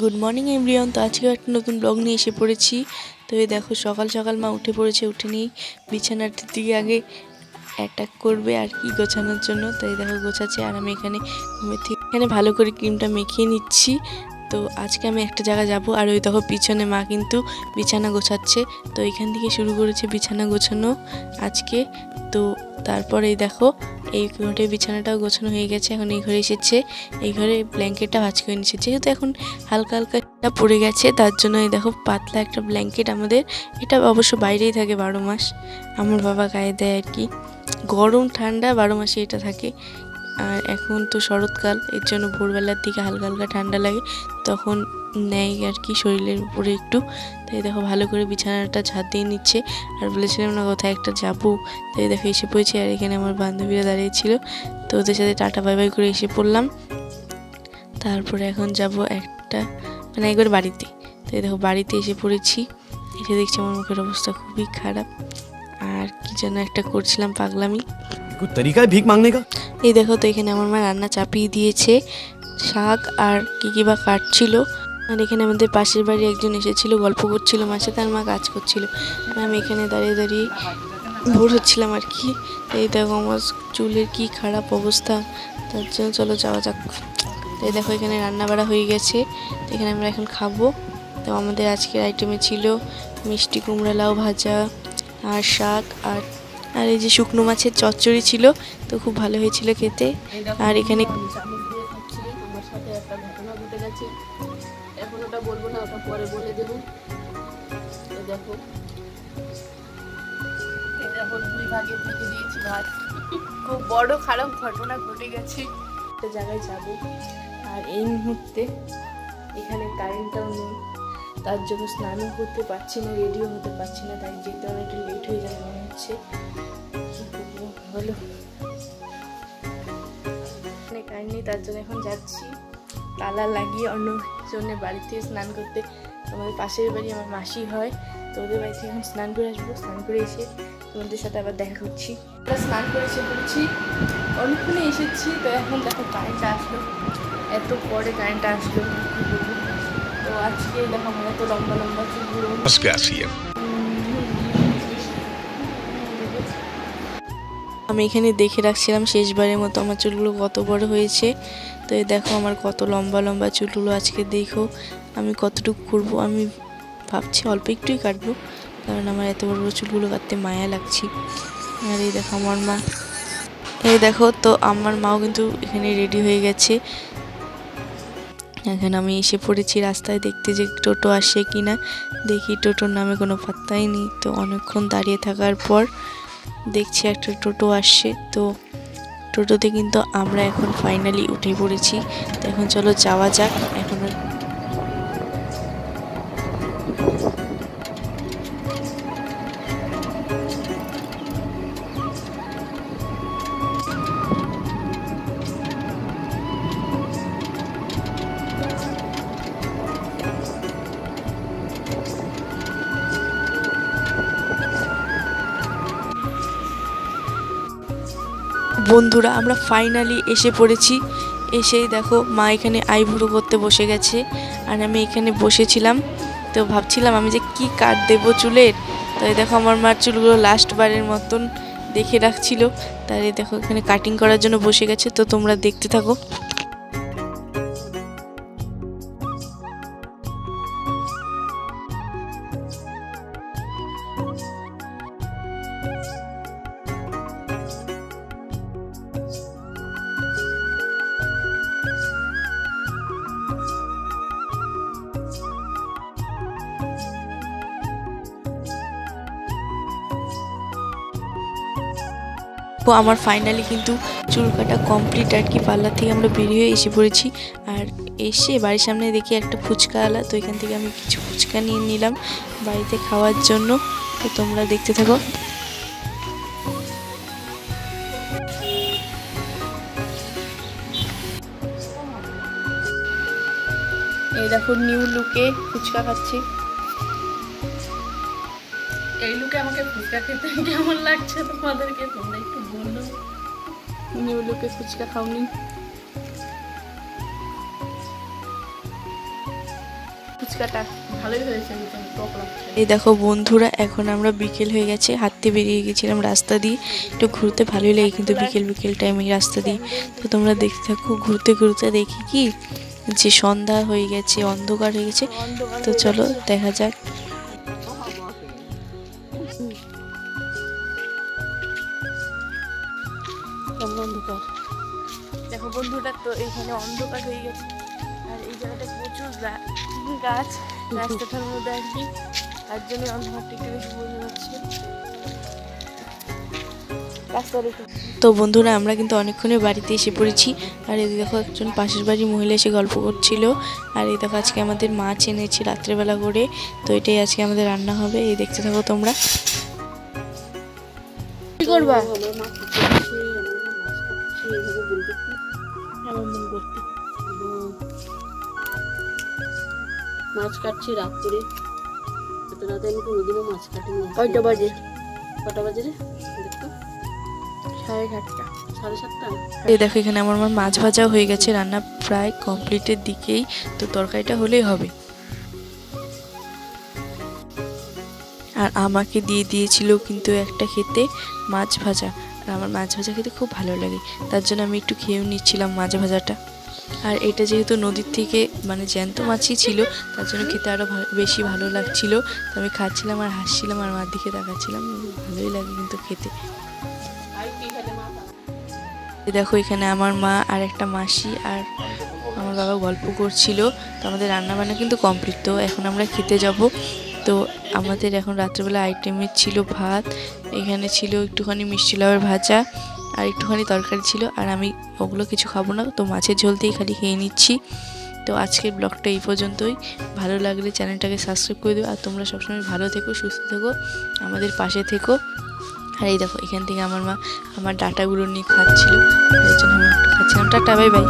Good morning everyone. তো আজকেও একটা নতুন ব্লগ নিয়ে এসে পড়েছি। তো এই দেখো সকাল সকাল মা উঠে পড়েছে, উঠে নিয়ে বিছানাটির দিকে আগে অ্যাটাক করবে আর কি গোছানোর জন্য। তো এই দেখো গোছাচ্ছে আর আমি এখানে ঘুমের থেকে এখানে ভালো করে ক্রিমটা মেখিয়ে নিচ্ছি। তো আজকে আমি একটা জায়গা যাব আর ওই দেখো পিছনে মা কিন্তু বিছানা গোছাচ্ছে। তো এখান থেকে শুরু করেছে বিছানা গোছানো আজকে। তো তারপরে এই দেখো এই ঘরে বিছানাটাও গোছানো হয়ে গেছে। এখন এই ঘরে এসেছে, এই ঘরে ব্ল্যাঙ্কেটটা ভাঁজ করে নিচ্ছে, যেহেতু এখন হালকা হালকা পড়ে গেছে তার জন্য এই দেখো পাতলা একটা ব্ল্যাঙ্কেট আমাদের। এটা অবশ্য বাইরেই থাকে 12 মাস, আমার বাবা গায়ে দেয় আর কি। গরম ঠান্ডা 12 মাসে এটা থাকে। আর এখন তো শরৎকাল, এর জন্য ভোরবেলার দিকে হালকা হালকা ঠান্ডা লাগে, তখন নেয় আর কি শরীরের উপরে একটু। তাই দেখো ভালো করে বিছানাটা ঝাঁট দিয়ে নিচ্ছে। আর বলেছিলাম না কোথায় একটা যাবো, তাই দেখো এসে পড়েছি। আর এখানে আমার বান্ধবীরা দাঁড়িয়েছিল, তো ওদের সাথে টাটা বাই বাই করে এসে পড়লাম। তারপরে এখন যাব একটা মানে একবার বাড়িতে। তো দেখো বাড়িতে এসে পড়েছি, এসে দেখছি আমার মুখের অবস্থা খুবই খারাপ। আর কি যেন একটা করছিলাম পাগলামি। ভিক মাংনে কা। এই দেখো তো এখানে আমার মা রান্না চাপিয়ে দিয়েছে, শাক আর কি বা কাটছিল। আর এখানে আমাদের পাশের বাড়ি একজন এসেছিল, গল্প করছিল মার সাথে, আর মা কাজ করছিল। আর আমি এখানে দাঁড়িয়ে দাঁড়িয়ে ভোর হচ্ছিলাম আর কি। এই দেখো আমার চুলের কি খারাপ অবস্থা, তার জন্য চলো যাওয়া যাক। এই দেখো এখানে রান্না বাড়া হয়ে গেছে, তো এখানে আমরা এখন খাবো। তো আমাদের আজকের আইটেমে ছিল মিষ্টি কুমড়া লাউ ভাজা আর শাক আর আর এই যে শুকনো মাছের চচ্চড়ি ছিল, তো খুব ভালো হয়েছিল খেতে। আর এখানে আমার সাথে একটা ঘটনা ঘটে গেছে, এখন ওটা বলবো না, ওটা পরে বলে দেবো। দেখো এটা দুই ভাগে ভেঙে দিয়েছি ভাত। খুব বড় খারাপ ঘটনা ঘটে গেছে, একটা জায়গায় যাব। আর এই মুহূর্তে এখানে কারেন্টটাও নেই, তার জন্য স্নানও করতে পারছি না, রেডিও হতে পারছি না, তাই যেতে অনেকটা লেট হয়ে যাবে মনে হচ্ছে। বলো এখানে কারেন্ট নেই, তার জন্য এখন যাচ্ছি তালা লাগিয়ে অন্য জনের বাড়িতে স্নান করতে। আমাদের পাশের বাড়ি আমার মাসি হয়, তো ওদের বাড়িতে এখন স্নান করে আসবো। স্নান করে এসে তোমাদের সাথে আবার দেখা করছি। আমরা স্নান করে এসে পড়েছি, অনেকক্ষণে এসেছি। তো এখন দেখো কারেন্টটা আসলো, এত পরে কারেন্টটা আসলো, কি বলবো। তো আজকে দেখো আমার এত লম্বা লম্বা চুলগুলো আমি এখানে দেখে রাখছিলাম শেষবারের মতো আমার চুলগুলো কত বড় হয়েছে। তো এই দেখো আমার কত লম্বা লম্বা চুলগুলো, আজকে দেখো আমি কতটুকু করবো। আমি ভাবছি অল্প একটুই কাটবো, কারণ আমার এত বড় বড় চুলগুলো কাটতে মায়া লাগছে। আর এই দেখো আমার মা, এই দেখো তো আমার মাও কিন্তু এখানে রেডি হয়ে গেছে। এখন আমি এসে পড়েছি রাস্তায়, দেখতে যে টোটো আসে কিনা। দেখি টোটোর নামে কোনো পাত্তাই নেই। তো অনেকক্ষণ দাঁড়িয়ে থাকার পর দেখছি একটা টোটো আসছে। তো টোটোতে কিন্তু আমরা এখন ফাইনালি উঠে পড়েছি। তো এখন চলো যাওয়া যাক। এখন বন্ধুরা আমরা ফাইনালি এসে পড়েছি। এসেই দেখো মা এখানে আইব্রো করতে বসে গেছে, আর আমি এখানে বসেছিলাম। তো ভাবছিলাম আমি যে কি কাট দেবো চুলের। তো এই দেখো আমার মার চুলগুলো লাস্ট বারের মতন দেখে রাখছিল, তাই দেখো এখানে কাটিং করার জন্য বসে গেছে। তো তোমরা দেখতে থাকো। তো আমার ফাইনালি কিন্তু চুল কাটা কমপ্লিট আর কি। পার্লার থেকে আমরা বেরিয়ে এসে পড়েছি, আর এসে বাড়ির সামনে দেখি একটা ফুচকাওয়ালা। তো এখান থেকে আমি কিছু ফুচকা নিয়ে নিলাম বাড়িতে খাওয়ার জন্য। তো তোমরা দেখতে থাকো। এই দেখো নিউ লুকে ফুচকা খাচ্ছি। এই লুকে আমাকে ফুচকা খেতে কেমন লাগছে তোমাদেরকে তোমরা একটু বললো। নিউ লুকে ফুচকা খাওনি? ফুচকাটা ভালোই হয়েছে, কিন্তু টক লাগছে। এই দেখো বন্ধুরা, এখন আমরা বিকেল হয়ে গেছে, হাঁটতে বেরিয়ে গেছিলাম রাস্তা দিয়ে, একটু ঘুরতে ভালোই লাগে কিন্তু বিকেল বিকেল টাইমে রাস্তা দিয়ে। তো তোমরা দেখতে থাকো, ঘুরতে ঘুরতে দেখি কি যে সন্ধ্যা হয়ে গেছে, অন্ধকার হয়ে গেছে। তো চলো দেখা যাক। অন্ধকার দেখো বন্ধুরা, তো এখানে অন্ধকার হয়ে গেছে আর এই জায়গাটা প্রচুর গাছ রাস্তাটার মধ্যে আর কি, তার জন্য অন্ধকারটা একটু বেশি বোঝা যাচ্ছে। তো বন্ধুরা, আমরা কিন্তু অনেকক্ষণে বাড়িতে এসে পড়েছি। আর এই দেখো একজন পাশের বাড়ির মহিলা এসে গল্প করছিল। আর এই দেখো আজকে আমাদের মাছ এনেছি রাত্রেবেলা করে, তো এটাই আজকে আমাদের রান্না হবে। এই দেখতে থাকো তোমরা। কি করবা? মাছ কাটছি রাত করে, এত রাতে আমি কোনোদিনও মাছ কাটিনি। কয়টা বাজে? কটা বাজে রে দেখতো? 7:30। 7:30। এই দেখো এখানে আমার মাছ ভাজা হয়ে গেছে, রান্না প্রায় কমপ্লিটের দিকেই। তো তরকারিটা হলেই হবে। আর আমাকে দিয়ে দিয়েছিল কিন্তু একটা খেতে মাছ ভাজা, আর আমার মাছ ভাজা খেতে খুব ভালো লাগে, তার জন্য আমি একটু খেয়েও নিচ্ছিলাম মাছ ভাজাটা। আর এটা যেহেতু নদীর থেকে মানে জ্যান্ত মাছই ছিল, তার জন্য খেতে আরও বেশি ভালো লাগছিল। তো আমি খাচ্ছিলাম আর হাসছিলাম আর মার দিকে তাকাচ্ছিলাম, ভালোই লাগে কিন্তু খেতে। দেখো এখানে আমার মা আর একটা মাসি আর আমার বাবা গল্প করছিল। তো আমাদের রান্নাবান্না কিন্তু কমপ্লিট, তো এখন আমরা খেতে যাব। তো আমাদের এখন রাত্রেবেলা আইটেমের ছিল ভাত, এখানে ছিল একটুখানি মিষ্টি লাউয়ের ভাজা আর একটুখানি তরকারি ছিল। আর আমি ওগুলো কিছু খাবো না, তো মাছের ঝোল দিয়েই খালি খেয়ে নিচ্ছি। তো আজকের ব্লগটা এই পর্যন্তই। ভালো লাগলে চ্যানেলটাকে সাবস্ক্রাইব করে দিও। আর তোমরা সবসময় ভালো থেকো, সুস্থ থেকো, আমাদের পাশে থেকো। আর এই দেখো এখান থেকে আমার মা আমার ডাটাগুলো নিয়ে খাচ্ছিল, তাই জন্য আমি একটু খাচ্ছিলাম। Tata, bye bye.